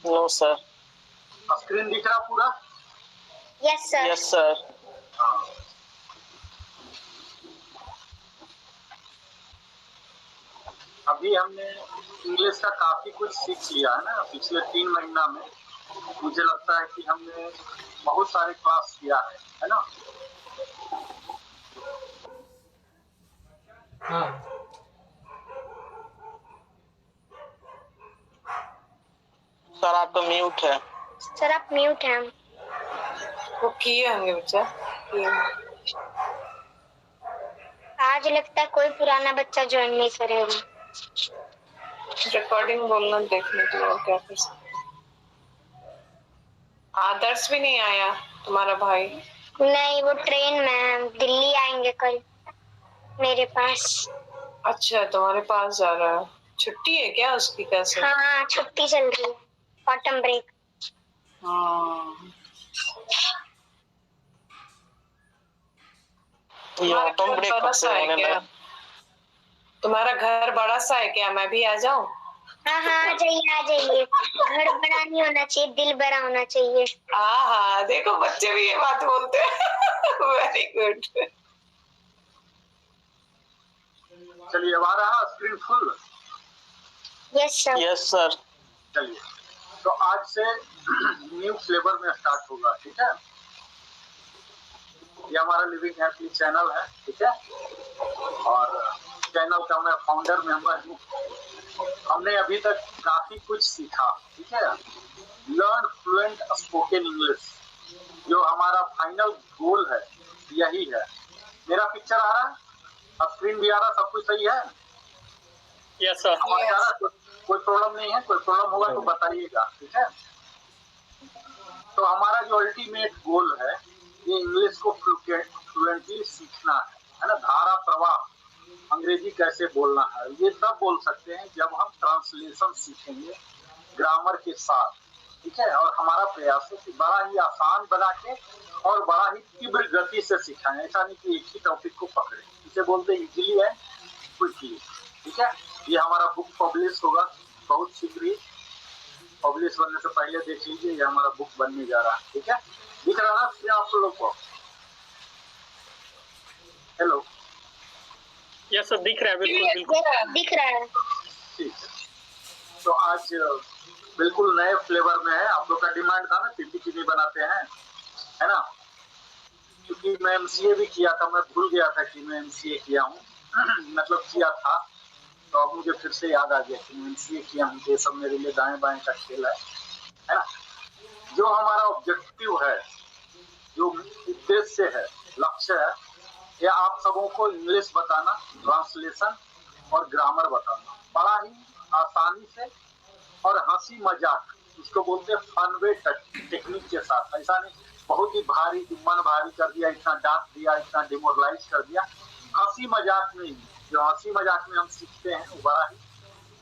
No sir. Screen दिख रहा पूरा? Yes sir. Yes sir. हाँ। अभी हमने इंग्लिश का काफी कुछ सीख लिया है ना पिछले 3 महीना में। मुझे लगता है कि हमने बहुत सारे क्लास किया है ना? हाँ। सर आप तो म्यूट है। सर आप म्यूट हैं। वो किए होंगे बच्चा, किए होंगे। आज लगता है कोई पुराना बच्चा ज्वाइन नहीं करेगा। रिकॉर्डिंग बोलना देखने के लिए और क्या कर सकते। आदर्श भी नहीं आया तुम्हारा भाई? नहीं, वो ट्रेन में है, दिल्ली आएंगे कल मेरे पास। अच्छा, तुम्हारे पास जा रहा है। छुट्टी है क्या उसकी? कैसे? हाँ, छुट्टी चल रही है, ऑटम ब्रेक। हाँ। ये ऑटम ब्रेक कब से होने लगा? तुम्हारा घर बड़ा सा है क्या? मैं भी आ जाऊं? हाँ हाँ, आ जाइए आ जाइए। घर बड़ा नहीं होना चाहिए, दिल बड़ा होना चाहिए। हाँ, देखो बच्चे भी ये बात बोलते हैं। Very good. चलिए, अब आ रहा screen full? Yes sir. Yes sir. चलिए, तो आज से न्यू फ्लेवर में स्टार्ट होगा, ठीक है? ये हमारा लिविंग हैप्पी चैनल है, ठीक है? और चैनल का मैं फाउंडर मेंबर हूँ। हमने अभी तक काफी कुछ सीखा, ठीक है? लर्न फ्लुएंट स्पोकन इंग्लिश, जो हमारा फाइनल गोल है, यही है। मेरा पिक्चर आ रहा है, स्क्रीन भी आ रहा, सब कुछ सही है? Yes sir. आवाज आ रहा है? कोई प्रॉब्लम नहीं है? कोई प्रॉब्लम होगा तो बताइएगा, ठीक है? तो हमारा जो अल्टीमेट गोल है, ये इंग्लिश को फ्लुएंटली सीखना है ना? धारा प्रवाह, अंग्रेजी कैसे बोलना है, ये तब बोल सकते हैं जब हम ट्रांसलेशन सीखेंगे ग्रामर के साथ, ठीक है? और हमारा प्रयास है कि बड़ा ही आसान बना के और बड़ा ही तीव्र गति से सिखाएं। ऐसा नहीं कि एक ही टॉपिक को पकड़े, इसे बोलते हैं इजीली एंड क्विकली, ठीक है? ये हमारा बुक पब्लिश होगा बहुत शीघ्र ही। पब्लिश बनने से पहले देख लीजिए, ये हमारा बुक बनने जा रहा है, ठीक है? दिख रहा ना आप लोग को? हेलो? यस सर, दिख रहा है, बिल्कुल बिल्कुल दिख रहा है। ठीक है, तो आज बिल्कुल नए फ्लेवर में है। आप लोग का डिमांड था ना पीपीटी भी बनाते हैं, है ना? क्योंकि मैं एमसीए भी किया था, मैं भूल गया था कि मैं एमसीए किया हूँ। मतलब किया था, तो अब मुझे फिर से याद आ गया कि मैं एमसीए किया हूँ। ये सब मेरे लिए दाएं बाएं का खेल है ना? जो हमारा ऑब्जेक्टिव है, जो उद्देश्य है, लक्ष्य है, ये आप सबों को इंग्लिश बताना, ट्रांसलेशन और ग्रामर बताना, बड़ा ही आसानी से और हंसी मजाक, इसको बोलते हैं फन वे टेक्निक के साथ। ऐसा नहीं बहुत ही भारी, मन भारी कर दिया, इतना डांट दिया, इतना डिमोरलाइज कर दिया। हंसी मजाक में ही, जो हंसी मजाक में हम सीखते हैं, वो बड़ा ही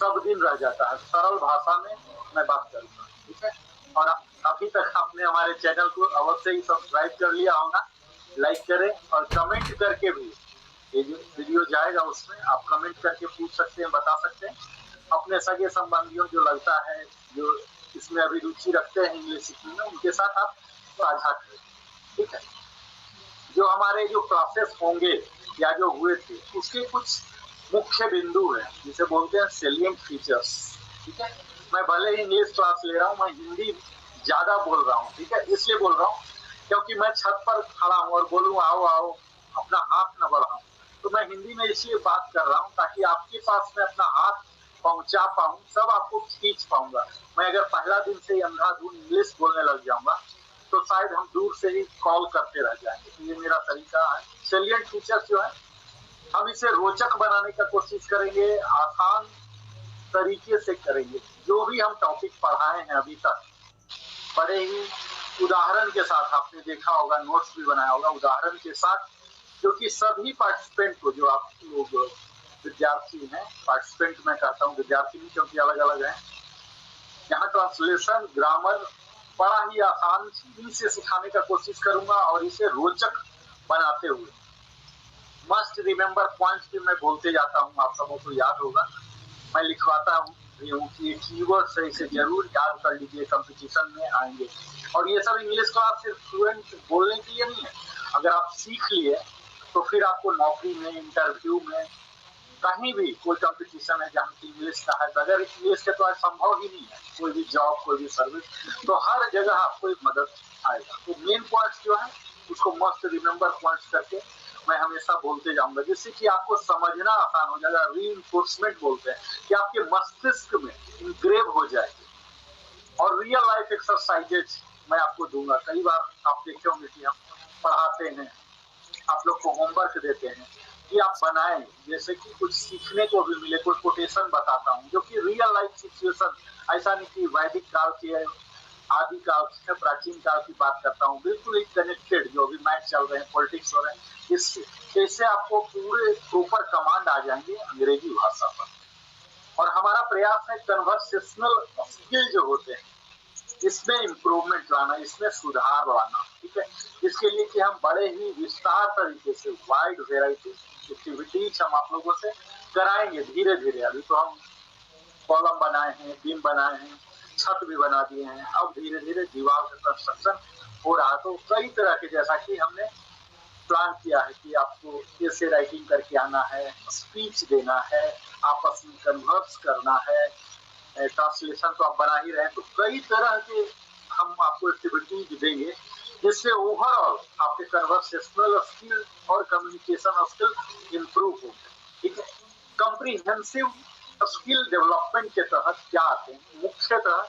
सब दिन रह जाता है। सरल भाषा में मैं बात करूंगा, ठीक है? और अभी तक आपने हमारे चैनल को अवश्य ही सब्सक्राइब कर लिया होगा। लाइक करें और कमेंट करके भी, ये जो वीडियो जाएगा उसमें आप कमेंट करके पूछ सकते हैं, बता सकते हैं। अपने सगे संबंधियों जो लगता है, जो इसमें अभी रुचि रखते हैं इंग्लिश सीखने में, उनके साथ आप साझा करें, ठीक है? जो हमारे जो क्लासेस होंगे या जो हुए थे, उसके कुछ मुख्य बिंदु है, जिसे बोलते हैं सेलिएंट फीचर्स, ठीक है? मैं भले ही इंग्लिश क्लास ले रहा हूँ, मैं हिंदी ज्यादा बोल रहा हूँ, ठीक है? इसलिए बोल रहा हूँ क्योंकि मैं छत पर खड़ा हूँ और बोलूँ आओ आओ, अपना हाथ न बढ़ाऊं, तो मैं हिंदी में इसलिए बात कर रहा हूँ ताकि आपके पास में अपना हाथ पहुंचा पाऊं, सब आपको खींच पाऊंगा। मैं अगर पहला दिन से ही अंधाधुंध इंग्लिश बोलने लग जाऊंगा तो शायद हम दूर से ही कॉल करते रह जाएंगे। तो ये मेरा तरीका है। सेलिएंट फीचर्स जो है, हम इसे रोचक बनाने का कोशिश करेंगे, आसान तरीके से करेंगे। जो भी हम टॉपिक पढ़ाए हैं अभी तक, बड़े ही उदाहरण के साथ, आपने देखा होगा, नोट्स भी बनाया होगा उदाहरण के साथ, क्योंकि सभी पार्टिसिपेंट को, जो आप लोग विद्यार्थी हैं, पार्टिसिपेंट मैं कहता हूँ, विद्यार्थी नहीं, क्योंकि अलग अलग हैं। यहाँ ट्रांसलेशन, ग्रामर बड़ा ही आसान से सिखाने का कोशिश करूंगा और इसे रोचक बनाते हुए। मस्ट रिमेम्बर पॉइंट्स भी मैं बोलते जाता हूँ, आप सबों को याद होगा, मैं लिखवाता हूँ रही हूँ कि ये कीवर्ड्स है, इसे जरूर याद कर लीजिए, कंपटीशन में आएंगे। और ये सब इंग्लिश क्लास सिर्फ फ्लुएंट बोलने के लिए नहीं है, अगर आप सीख लिए तो फिर आपको नौकरी में, इंटरव्यू में, कहीं भी कोई कंपटीशन है जहाँ की इंग्लिश का है, बगैर इंग्लिश के तो आज संभव ही नहीं है कोई भी जॉब, कोई भी सर्विस, तो हर जगह आपको एक मदद आएगा। तो मेन पॉइंट्स जो है उसको मस्त रिमेम्बर पॉइंट्स करके मैं हमेशा बोलते जाऊंगा, जिससे कि आपको समझना आसान हो जाएगा। रीइंफोर्समेंट बोलते हैं कि आपके मस्तिष्क में इंग्रेव हो जाएगी। और रियल लाइफ एक्सरसाइजेज मैं आपको दूंगा। कई बार आप देखे होंगे कि हम पढ़ाते हैं, आप लोग को होमवर्क देते हैं कि आप बनाएं, जैसे कि कुछ सीखने को भी मिले। कोई कोटेशन बताता हूँ जो कि रियल लाइफ सिचुएशन, ऐसा नहीं कि वैदिक काल की है, आदि काल से प्राचीन काल की बात करता हूँ, बिल्कुल ही कनेक्टेड, जो भी मैच चल रहे हैं, पॉलिटिक्स हो रहे हैं, इससे कैसे आपको पूरे प्रॉपर कमांड आ जाएंगे अंग्रेजी भाषा पर। और हमारा प्रयास है कन्वर्सेशनल स्किल जो होते हैं इसमें इम्प्रूवमेंट लाना, इसमें सुधार लाना, ठीक है। इसके लिए कि हम बड़े ही विस्तार तरीके से वाइड वेराइटी एक्टिविटीज हम आप लोगों से कराएंगे धीरे धीरे। अभी तो हम कॉलम बनाए हैं, बीम बनाए हैं, छत भी बना दिए हैं, अब धीरे धीरे दीवार का कंस्ट्रक्शन हो रहा। तो कई तरह के, जैसा कि हमने प्लान किया है कि आपको कैसे राइटिंग करके आना है, स्पीच देना है, आपस में कन्वर्स करना है, ट्रांसलेशन तो आप बना ही रहे हैं। तो कई तरह के हम आपको एक्टिविटीज देंगे जिससे ओवरऑल आपके कन्वर्सेशनल स्किल और कम्युनिकेशन स्किल इंप्रूव हो, ठीक है। कंप्रीहेंसिव स्किल डेवलपमेंट के तहत क्या आते हैं, मुख्यतः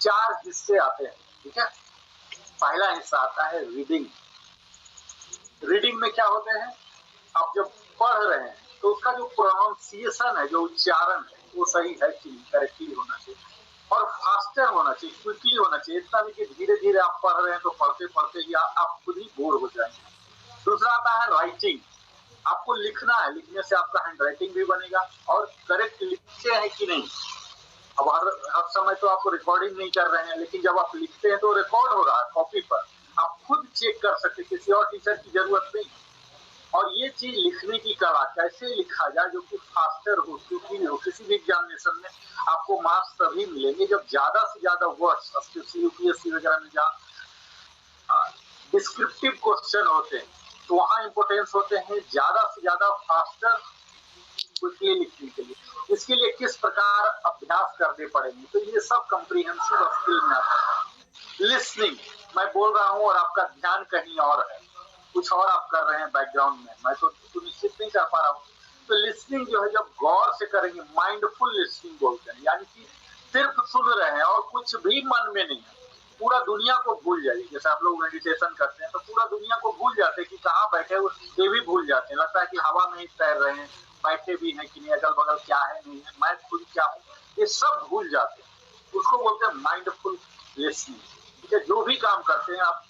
4 हिस्से आते हैं, ठीक है। पहला हिस्सा आता है रीडिंग। रीडिंग में क्या होते हैं, आप जब पढ़ रहे हैं तो उसका जो प्रोनाउंसिएशन है, जो उच्चारण है, वो सही है कि करेक्टली होना चाहिए और फास्टर होना चाहिए, क्विकली होना चाहिए। इतना नहीं कि धीरे धीरे आप पढ़ रहे हैं तो पढ़ते पढ़ते या आप खुद ही बोर हो जाएंगे। दूसरा आता है राइटिंग। आपको लिखना है, लिखने से आपका हैंड राइटिंग भी बनेगा और करेक्ट लिखते हैं कि नहीं। अब हर समय तो आप रिकॉर्डिंग नहीं कर रहे हैं, लेकिन जब आप लिखते हैं तो रिकॉर्ड हो रहा है कॉपी पर, आप खुद चेक कर सकते, किसी और टीचर की जरूरत नहीं। और ये चीज लिखने की कला, कैसे लिखा जाए जो कि फास्टर हो, क्योंकि हो। किसी भी एग्जामिनेशन में आपको मार्क्स तभी मिलेंगे जब ज्यादा से ज्यादा वर्ड्स, स्पेशली यूपीएससी वगैरह में जहाँ डिस्क्रिप्टिव क्वेश्चन होते हैं तो वहाँ इंपोर्टेंस होते हैं ज्यादा से ज्यादा फास्टर क्विकली लिखने के लिए। इसके लिए किस प्रकार अभ्यास करने पड़ेंगे, तो ये सब कंप्रीहेंसिव स्किल में आता है। लिसनिंग, मैं बोल रहा हूँ और आपका ध्यान कहीं और है, कुछ और आप कर रहे हैं बैकग्राउंड में, मैं तो सुनिश्चित नहीं कर पा रहा हूँ। तो लिसनिंग जो है जब गौर से करेंगे, माइंडफुल लिसनिंग बोलते हैं, यानी कि सिर्फ सुन रहे हैं और कुछ भी मन में नहीं है, पूरा दुनिया को भूल जाइए। जैसे आप लोग मेडिटेशन करते हैं तो पूरा दुनिया को भूल जाते हैं कि कहाँ बैठे हो, ये भी भूल जाते हैं, लगता है कि हवा में ही तैर रहे हैं, बैठे भी हैं कि नहीं, अगल बगल क्या है नहीं है, मैं खुद क्या हूँ, ये सब भूल जाते हैं। उसको बोलते हैं माइंडफुल लिसनिंग, ठीक है। जो भी काम करते हैं आप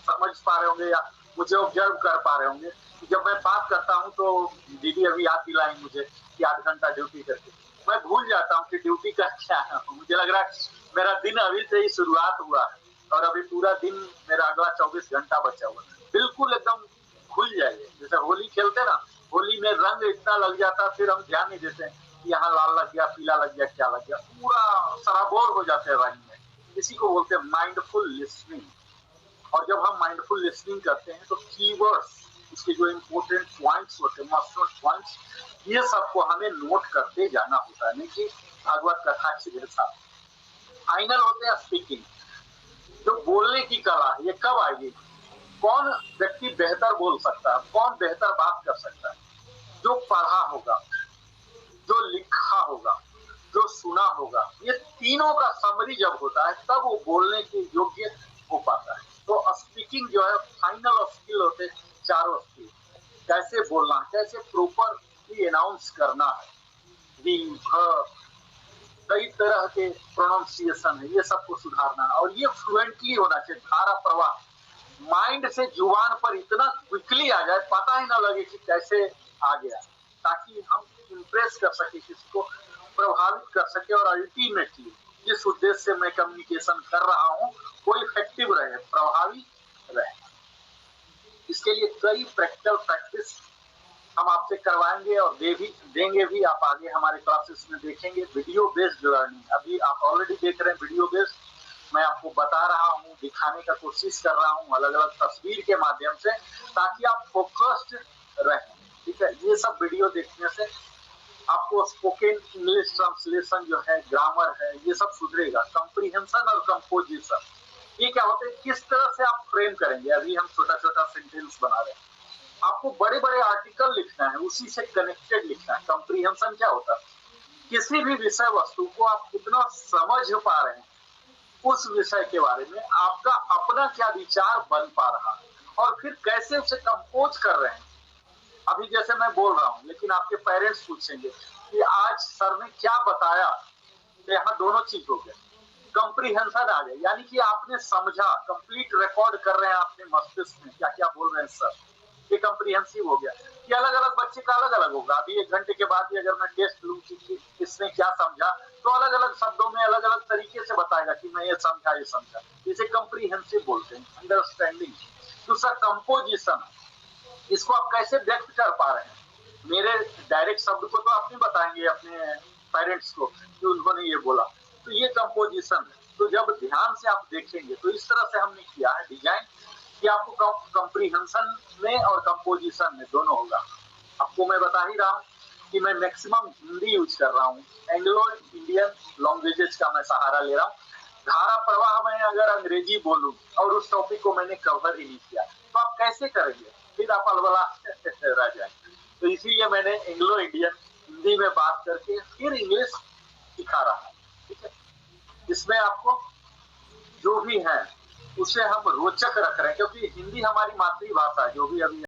समझ पा रहे होंगे या मुझे ऑब्जर्व कर पा रहे होंगे। जब मैं बात करता हूँ तो दीदी अभी याद दिलाई मुझे कि 8 घंटा ड्यूटी करके, मैं भूल जाता हूँ कि ड्यूटी का क्या है। मुझे लग रहा है मेरा दिन अभी से ही शुरुआत हुआ है और अभी पूरा दिन मेरा अगला 24 घंटा बचा हुआ है। बिल्कुल एकदम भूल जाइए। जैसे होली खेलते ना, होली में रंग इतना लग जाता, फिर हम ध्यान नहीं देते कि यहाँ लाल लग गया, पीला लग गया, क्या लग गया, पूरा सराबोर हो जाते हैं रंग में। इसी को बोलते हैं माइंडफुल लिसनिंग। और जब हम माइंडफुल लिसनिंग करते हैं तो कीवर्ड्स, इसके जो इम्पोर्टेंट पॉइंट्स होते हैं, मस्ट पॉइंट्स, ये सबको हमें नोट करते जाना होता है, नहीं कि भागवत कथा के जैसा। फाइनल होते हैं स्पीकिंग, जो बोलने की कला है, ये कब आएगी, कौन व्यक्ति बेहतर बोल सकता है, कौन बेहतर बात कर सकता है, जो पढ़ा होगा, जो लिखा होगा, जो सुना होगा, ये तीनों का समरी जब होता है तब वो बोलने के योग्य हो पाता है। तो स्पीकिंग जो है फाइनल स्किल होते हैं, 4 स्किल, कैसे बोलना, कैसे प्रॉपरली अनाउंस करना है, कई तरह के प्रोनाउंसिएशन है, ये सबको सुधारना है और ये फ्लुएंटली होना चाहिए, धारा प्रवाह माइंड से जुबान पर इतना क्विकली आ जाए, पता ही ना लगे कि कैसे आ गया, ताकि हम इम्प्रेस कर सके, किसी को प्रभावित कर सके और अल्टीमेटली जिस उद्देश्य से मैं कम्युनिकेशन कर रहा हूँ वो इफेक्टिव रहे, प्रभावी रहे। इसके लिए कई प्रैक्टिकल प्रैक्टिस हम आपसे करवाएंगे और देंगे भी। आप आगे हमारे क्लासेस में देखेंगे वीडियो बेस्ड लर्निंग। अभी आप ऑलरेडी देख रहे हैं वीडियो बेस्ड। मैं आपको बता रहा हूँ, दिखाने का कोशिश कर रहा हूँ अलग अलग तस्वीर के माध्यम से, ताकि आप फोकस्ड रहें। ठीक है, ये सब वीडियो देखने से आपको स्पोकन इंग्लिश ट्रांसलेशन जो है, ग्रामर है, ये सब सुधरेगा। कंप्रीहेंशन और कंपोजिशन, ये क्या होता है, किस तरह से आप फ्रेम करेंगे। अभी हम छोटा छोटा सेंटेंस बना रहे हैं, आपको बड़े बड़े आर्टिकल लिखना है, उसी से कनेक्टेड लिखना है। कंप्रीहेंशन क्या होता है, किसी भी विषय वस्तु को आप कितना समझ पा रहे हैं, उस विषय के बारे में आपका अपना क्या विचार बन पा रहा है, और फिर कैसे उसे कंपोज कर रहे हैं। अभी जैसे मैं बोल रहा हूँ, लेकिन आपके पेरेंट्स पूछेंगे कि आज सर ने क्या बताया, तो यहाँ दोनों चीज हो गया। कंप्रीहेंशन आ गया, यानी कि आपने समझा, कंप्लीट रिकॉर्ड कर रहे हैं अपने मस्तिष्क में क्या क्या बोल रहे हैं सर, ये कंप्रीहेंसिव हो गया। ये अलग अलग बच्चे का अलग अलग होगा। अभी 1 घंटे के बाद ही अगर मैं टेस्ट लूं कि इसने क्या समझा, तो अलग अलग शब्दों में अलग अलग तरीके से बताएगा कि मैं ये समझा। इसे कंप्रीहेंसिव बोलते हैं, अंडरस्टैंडिंग। दूसरा कंपोजिशन, इसको आप कैसे व्यक्त कर पा रहे हैं। मेरे डायरेक्ट शब्द को तो आप नहीं बताएंगे अपने पेरेंट्स को कि उन्होंने ये बोला, तो ये कंपोजिशन है। तो जब ध्यान से आप देखेंगे तो इस तरह से हमने किया है डिजाइन कि आपको कंप्रीहेंशन में और कंपोजिशन में दोनों होगा। आपको मैं बता ही रहा हूँ कि मैं मैक्सिमम हिंदी यूज कर रहा हूँ, एंग्लो इंडियन लैंग्वेजेस का मैं सहारा ले रहा हूँ। धारा प्रवाह में अगर अंग्रेजी बोलूं और उस टॉपिक को मैंने कवर ही नहीं किया, तो आप कैसे करेंगे, फिर आप अलबला रह जाएंगे। तो इसीलिए मैंने एंग्लो इंडियन हिंदी में बात करके फिर इंग्लिश सिखा रहा हूँ। ठीक है, इसमें आपको जो भी है उसे हम रोचक रख रहे हैं, क्योंकि हिंदी हमारी मातृभाषा है। जो भी अभी